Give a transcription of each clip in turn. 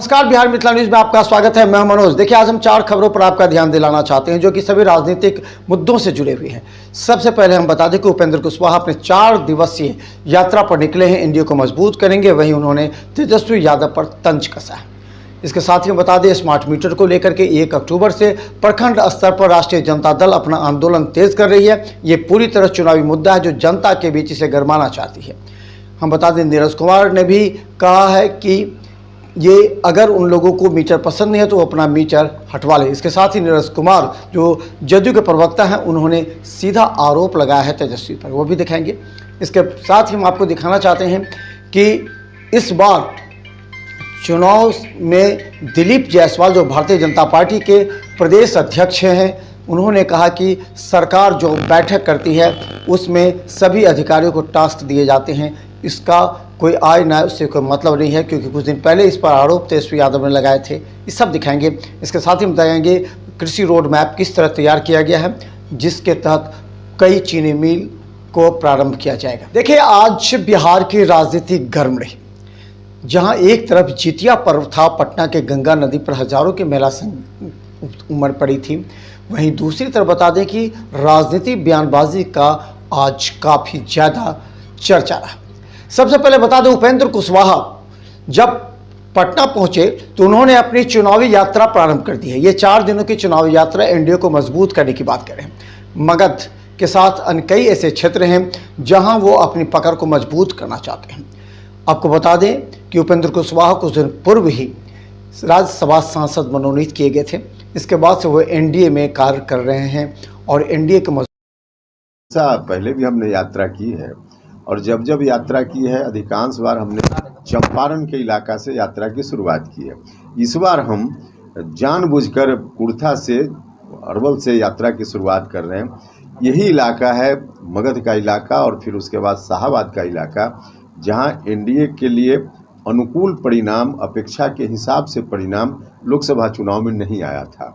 नमस्कार, बिहार मिथिला न्यूज में आपका स्वागत है। मैं मनोज। देखिए, आज हम 4 खबरों पर आपका ध्यान दिलाना चाहते हैं जो कि सभी राजनीतिक मुद्दों से जुड़े हुए हैं। सबसे पहले हम बता दें कि उपेंद्र कुशवाहा अपने 4 दिवसीय यात्रा पर निकले हैं। एनडीए को मजबूत करेंगे, वहीं उन्होंने तेजस्वी यादव पर तंज कसा है। इसके साथ ही हम बता दें, स्मार्ट मीटर को लेकर के 1 अक्टूबर से प्रखंड स्तर पर राष्ट्रीय जनता दल अपना आंदोलन तेज कर रही है। ये पूरी तरह चुनावी मुद्दा है जो जनता के बीच इसे गरमाना चाहती है। हम बता दें, नीरज कुमार ने भी कहा है कि ये अगर उन लोगों को मीटर पसंद नहीं है तो वो अपना मीटर हटवा ले। इसके साथ ही नीरज कुमार जो जदयू के प्रवक्ता हैं, उन्होंने सीधा आरोप लगाया है तेजस्वी पर, वो भी दिखाएंगे। इसके साथ ही हम आपको दिखाना चाहते हैं कि इस बार चुनाव में दिलीप जायसवाल जो भारतीय जनता पार्टी के प्रदेश अध्यक्ष हैं, उन्होंने कहा कि सरकार जो बैठक करती है उसमें सभी अधिकारियों को टास्क दिए जाते हैं, इसका कोई आय ना उससे कोई मतलब नहीं है, क्योंकि कुछ दिन पहले इस पर आरोप तेजस्वी यादव ने लगाए थे। ये सब दिखाएंगे। इसके साथ ही हम बताएंगे कृषि रोड मैप किस तरह तैयार किया गया है, जिसके तहत कई चीनी मिल को प्रारंभ किया जाएगा। देखिए, आज बिहार की राजनीति गर्म रही, जहां एक तरफ जितिया पर्व था, पटना के गंगा नदी पर हजारों की महिला उमड़ पड़ी थी, वहीं दूसरी तरफ बता दें कि राजनीति बयानबाजी का आज काफ़ी ज़्यादा चर्चा रहा। सबसे पहले बता दें, उपेंद्र कुशवाहा जब पटना पहुंचे तो उन्होंने अपनी चुनावी यात्रा प्रारंभ कर दी है। ये 4 दिनों की चुनावी यात्रा एनडीए को मजबूत करने की बात करें। मगध के साथ अन्य कई ऐसे क्षेत्र हैं जहां वो अपनी पकड़ को मजबूत करना चाहते हैं। आपको बता दें कि उपेंद्र कुशवाहा कुछ दिन पूर्व ही राज्यसभा सांसद मनोनीत किए गए थे। इसके बाद से वो एनडीए में कार्य कर रहे हैं और एनडीए के पहले भी हमने यात्रा की है और जब जब यात्रा की है अधिकांश बार हमने चंपारण के इलाका से यात्रा की शुरुआत की है। इस बार हम जानबूझकर कुर्था से अरवल से यात्रा की शुरुआत कर रहे हैं। यही इलाका है मगध का इलाका और फिर उसके बाद शाहाबाद का इलाका, जहां एनडीए के लिए अनुकूल परिणाम, अपेक्षा के हिसाब से परिणाम लोकसभा चुनाव में नहीं आया था।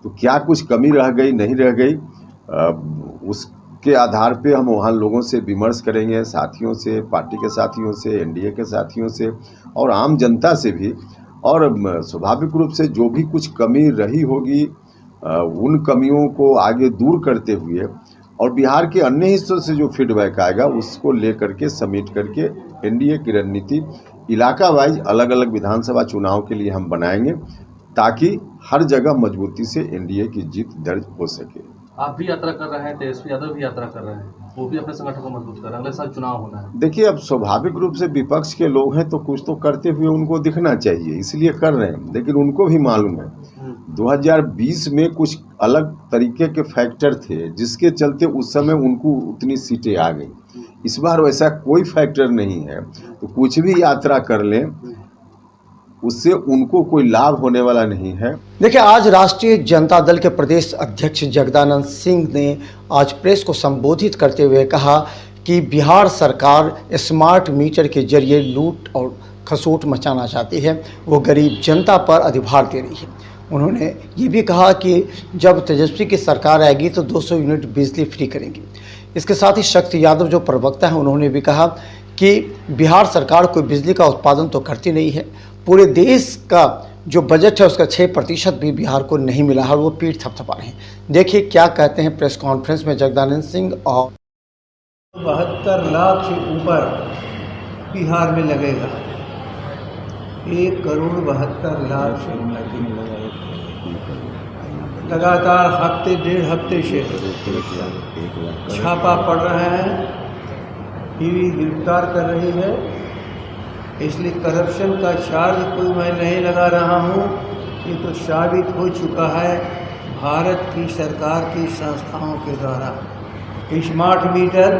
तो क्या कुछ कमी रह गई, नहीं रह गई, उसके आधार पे हम वहाँ लोगों से विमर्श करेंगे, साथियों से, पार्टी के साथियों से, एनडीए के साथियों से और आम जनता से भी। और स्वाभाविक रूप से जो भी कुछ कमी रही होगी उन कमियों को आगे दूर करते हुए और बिहार के अन्य हिस्सों से जो फीडबैक आएगा उसको लेकर के समेट करके एनडीए की रणनीति इलाका वाइज अलग अलग विधानसभा चुनाव के लिए हम बनाएंगे, ताकि हर जगह मजबूती से एनडीए की जीत दर्ज हो सके। आप भी यात्रा कर रहे हैं, तेजस्वी यादव भी यात्रा कर रहे हैं, वो भी अपने संगठन को मजबूत कर रहे हैं। अगले साल चुनाव होना है। देखिए, अब स्वाभाविक रूप से विपक्ष के लोग हैं तो कुछ तो करते हुए उनको दिखना चाहिए, इसलिए कर रहे हैं। लेकिन उनको भी मालूम है 2020 में कुछ अलग तरीके के फैक्टर थे जिसके चलते उस समय उनको उतनी सीटें आ गई। इस बार वैसा कोई फैक्टर नहीं है, तो कुछ भी यात्रा कर लें उससे उनको कोई लाभ होने वाला नहीं है। देखिए, आज राष्ट्रीय जनता दल के प्रदेश अध्यक्ष जगदानंद सिंह ने आज प्रेस को संबोधित करते हुए कहा कि बिहार सरकार स्मार्ट मीटर के जरिए लूट और खसोट मचाना चाहती है, वो गरीब जनता पर अधिभार दे रही है। उन्होंने ये भी कहा कि जब तेजस्वी की सरकार आएगी तो 200 यूनिट बिजली फ्री करेंगी। इसके साथ ही शक्ति यादव जो प्रवक्ता हैं, उन्होंने भी कहा कि बिहार सरकार कोई बिजली का उत्पादन तो करती नहीं है, पूरे देश का जो बजट है उसका 6% भी बिहार को नहीं मिला है और वो पीठ थपथपा रहे हैं। देखिए क्या कहते हैं प्रेस कॉन्फ्रेंस में जगदानंद सिंह। और 72 लाख से ऊपर बिहार में लगेगा, 1,72,00,000 से लगातार हफ्ते 1.5 हफ्ते से छापा पड़ रहा है, ईडी गिरफ्तार कर रही है। इसलिए करप्शन का चार्ज कोई मैं नहीं लगा रहा हूँ, ये तो साबित हो चुका है भारत की सरकार की संस्थाओं के द्वारा। स्मार्ट मीटर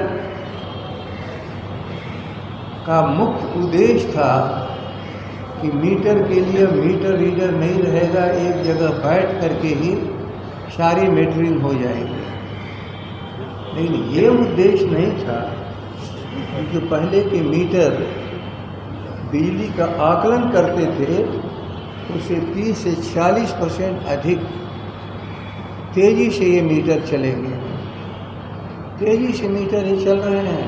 का मुख्य उद्देश्य था कि मीटर के लिए मीटर रीडर नहीं रहेगा, एक जगह बैठ करके ही सारी मीटरिंग हो जाएगी। लेकिन ये उद्देश्य नहीं था कि जो पहले के मीटर बिजली का आकलन करते थे उससे 30 से 40% अधिक तेज़ी से ये मीटर चलेंगे। तेज़ी से मीटर ही चल रहे हैं।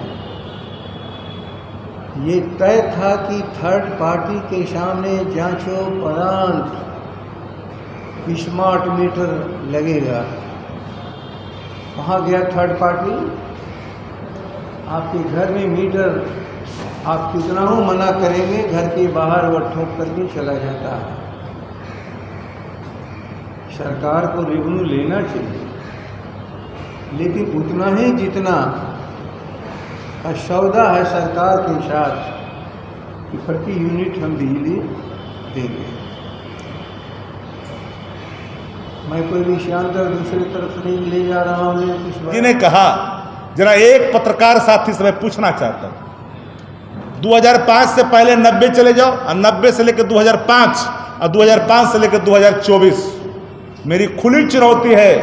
ये तय था कि थर्ड पार्टी के सामने जांचों परांत स्मार्ट मीटर लगेगा। वहाँ गया थर्ड पार्टी, आपके घर में मीटर आप कितना हो मना करेंगे, घर के बाहर वो ठोक करके चला जाता है। सरकार को रेवेन्यू लेना चाहिए, लेकिन उतना ही जितना का सौदा है सरकार के साथ कि प्रति यूनिट हम बिजली देंगे। मैं कोई विषयांतर दूसरी तरफ नहीं ले जा रहा हूँ। जी ने कहा, जरा एक पत्रकार साथी से मैं पूछना चाहता हूँ, 2005 से पहले 90 चले जाओ और 90 से लेकर 2005 और 2005 से लेकर 2024, मेरी खुली चुनौती है,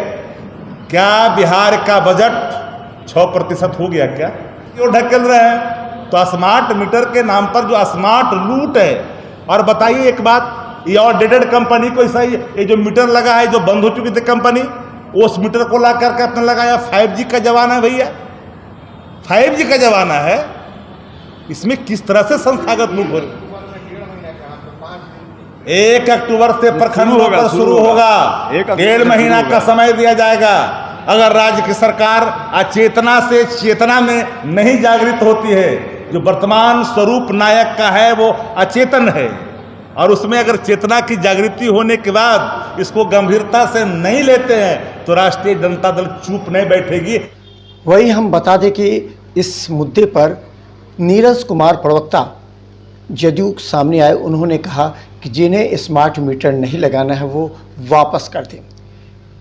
क्या बिहार का बजट 6% हो गया? क्या क्यों ढकेल रहे हैं? तो स्मार्ट मीटर के नाम पर जो स्मार्ट लूट है। और बताइए एक बात, ये आउटडेटेड कंपनी को ऐसा ये जो मीटर लगा है, जो बंद हो चुकी थी कंपनी, उस मीटर को ला करके अपने लगाया। 5G का जमाना है भैया, 5G का जमाना है, इसमें किस तरह से संस्थागत लूट हो रही? 1 अक्टूबर से प्रखंडों पर शुरू होगा, 1.5 महीना का समय दिया जाएगा। अगर राज्य की सरकार अचेतना से चेतना में नहीं जागृत होती है, जो वर्तमान स्वरूप नायक का है वो अचेतन है, और उसमें अगर चेतना की जागृति होने के बाद इसको गंभीरता से नहीं लेते हैं तो राष्ट्रीय जनता दल चुप नहीं बैठेगी। वही हम बता दें कि इस मुद्दे पर नीरज कुमार प्रवक्ता जदयू सामने आए। उन्होंने कहा कि जिन्हें स्मार्ट मीटर नहीं लगाना है वो वापस कर दें।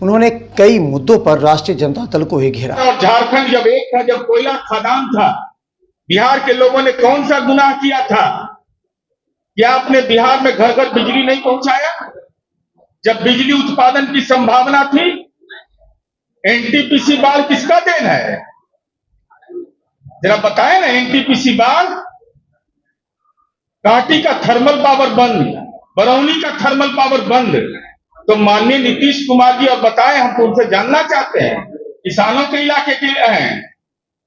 उन्होंने कई मुद्दों पर राष्ट्रीय जनता दल को ही घेरा। और झारखंड जब एक था, जब कोयला खदान था, बिहार के लोगों ने कौन सा गुनाह किया था? क्या आपने बिहार में घर घर बिजली नहीं पहुंचाया? जब बिजली उत्पादन की संभावना थी, एनटीपीसी बाढ़ किसका देन है? जरा बताएं ना। एनटीपीसी बाढ़, कांटी का थर्मल पावर बंद, बरौनी का थर्मल पावर बंद। तो माननीय नीतीश कुमार जी और बताएं, हम तो उनसे जानना चाहते हैं, किसानों के इलाके के हैं,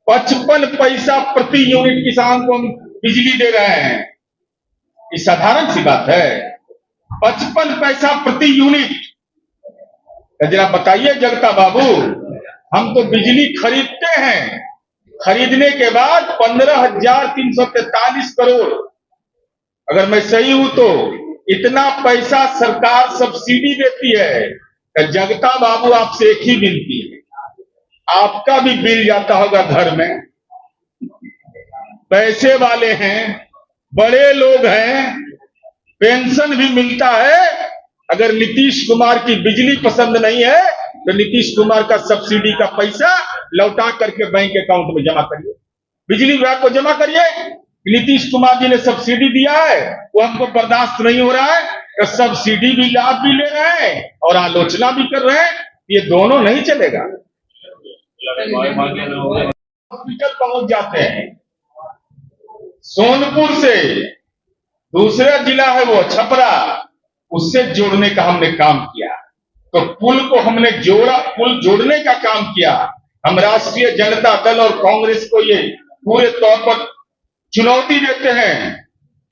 55 पैसा प्रति यूनिट किसान को हम बिजली दे रहे हैं। ये साधारण सी बात है, 55 पैसा प्रति यूनिट। जरा बताइए जगता बाबू, हम तो बिजली खरीदते हैं, खरीदने के बाद 15,343 करोड़, अगर मैं सही हूं तो इतना पैसा सरकार सब्सिडी देती है। जगता बाबू, आपसे एक ही विनती है, आपका भी बिल जाता होगा घर में, पैसे वाले हैं, बड़े लोग हैं, पेंशन भी मिलता है। अगर नीतीश कुमार की बिजली पसंद नहीं है तो नीतीश कुमार का सब्सिडी का पैसा लौटा करके बैंक अकाउंट में जमा करिए, बिजली विभाग को जमा करिए। नीतीश कुमार जी ने सब्सिडी दिया है, वो हमको बर्दाश्त नहीं हो रहा है, तो सब्सिडी भी लाभ भी ले रहे हैं और आलोचना भी कर रहे हैं, ये दोनों नहीं चलेगा। हॉस्पिटल पहुंच जाते हैं, सोनपुर से दूसरा जिला है वो छपरा, उससे जोड़ने का हमने काम किया। तो पुल को हमने जोड़ा, पुल जोड़ने का काम किया। हम राष्ट्रीय जनता दल और कांग्रेस को ये पूरे तौर पर चुनौती देते हैं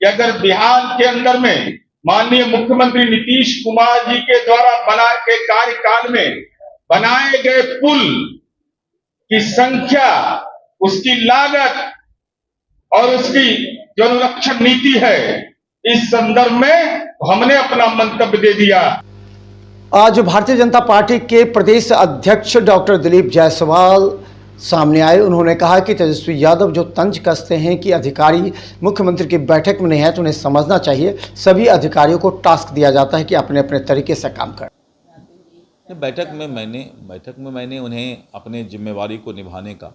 कि अगर बिहार के अंदर में माननीय मुख्यमंत्री नीतीश कुमार जी के द्वारा बनाए के कार्यकाल में बनाए गए पुल की संख्या, उसकी लागत और उसकी जो अनुरक्षण नीति है, इस संदर्भ में हमने अपना मंतव्य दे दिया। आज भारतीय जनता पार्टी के प्रदेश अध्यक्ष डॉक्टर दिलीप जायसवाल सामने आए। उन्होंने कहा कि तेजस्वी यादव जो तंज कसते हैं कि अधिकारी मुख्यमंत्री की बैठक में नहीं है, तो उन्हें समझना चाहिए सभी अधिकारियों को टास्क दिया जाता है कि अपने अपने तरीके से काम करें। बैठक में मैंने उन्हें अपने जिम्मेवारी को निभाने का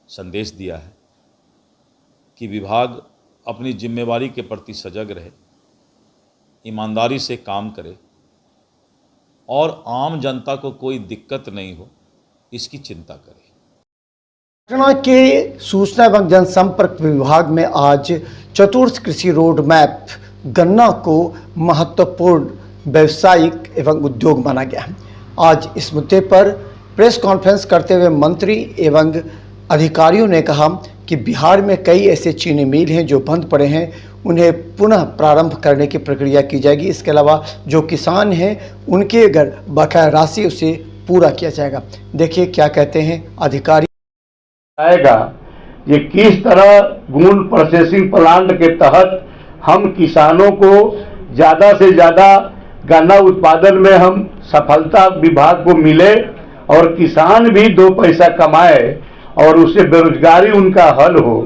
संदेश दिया है कि विभाग अपनी जिम्मेवारी के प्रति सजग रहे, ईमानदारी से काम करे और आम जनता को कोई दिक्कत नहीं हो, इसकी चिंता करे। पटना के सूचना एवं जनसंपर्क विभाग में आज चतुर्थ कृषि रोड मैप गन्ना को महत्वपूर्ण व्यावसायिक एवं उद्योग माना गया है। आज इस मुद्दे पर प्रेस कॉन्फ्रेंस करते हुए मंत्री एवं अधिकारियों ने कहा कि बिहार में कई ऐसे चीनी मिल हैं जो बंद पड़े हैं, उन्हें पुनः प्रारंभ करने की प्रक्रिया की जाएगी। इसके अलावा जो किसान हैं उनके अगर बकाया राशि उसे पूरा किया जाएगा। देखिए क्या कहते हैं अधिकारी। आएगा ये किस तरह गुड़ प्रोसेसिंग प्लांट के तहत हम किसानों को ज़्यादा से ज़्यादा गन्ना उत्पादन में हम सफलता विभाग को मिले और किसान भी 2 पैसा कमाए और उससे बेरोजगारी उनका हल हो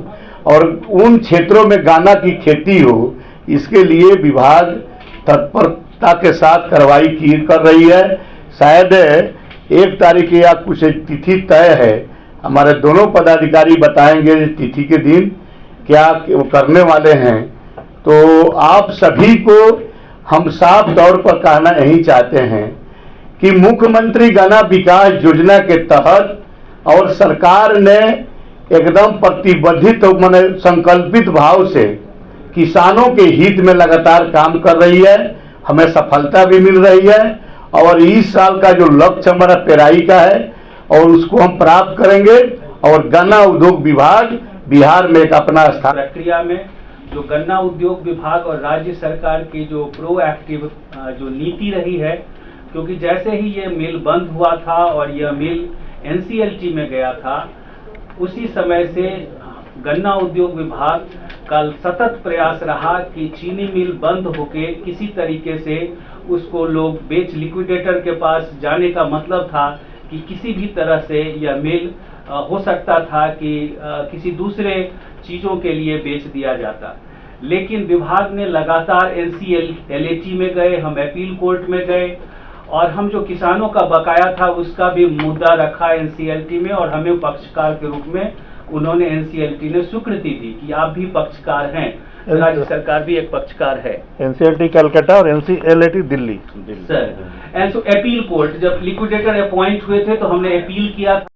और उन क्षेत्रों में गन्ना की खेती हो, इसके लिए विभाग तत्परता के साथ कार्रवाई कर रही है। शायद 1 तारीख या कुछ तिथि तय है, हमारे दोनों पदाधिकारी बताएंगे तिथि के दिन क्या वो करने वाले हैं। तो आप सभी को हम साफ तौर पर कहना यही चाहते हैं कि मुख्यमंत्री गन्ना विकास योजना के तहत और सरकार ने एकदम प्रतिबद्धित माने संकल्पित भाव से किसानों के हित में लगातार काम कर रही है, हमें सफलता भी मिल रही है और इस साल का जो लक्ष्य हमारा पेराई का है और उसको हम प्राप्त करेंगे और गन्ना उद्योग विभाग बिहार में एक अपना स्थान। प्रक्रिया में जो गन्ना उद्योग विभाग और राज्य सरकार की जो प्रोएक्टिव जो नीति रही है, क्योंकि जैसे ही ये मिल बंद हुआ था और यह मिल NCLT में गया था, उसी समय से गन्ना उद्योग विभाग का सतत प्रयास रहा कि चीनी मिल बंद होके किसी तरीके से उसको लोग बेच लिक्विडेटर के पास जाने का मतलब था कि किसी भी तरह से यह मिल हो सकता था कि किसी दूसरे चीज़ों के लिए बेच दिया जाता। लेकिन विभाग ने लगातार NCLT में गए, हम अपील कोर्ट में गए और हम जो किसानों का बकाया था उसका भी मुद्दा रखा NCLT में और हमें पक्षकार के रूप में उन्होंने NCLT ने स्वीकृति दी कि आप भी पक्षकार हैं, राज्य सरकार भी एक पक्षकार है। NCLT कलकत्ता और NCLT Delhi sir, and so appeal court जब लिक्विडेटर अपॉइंट हुए थे तो हमने अपील किया था।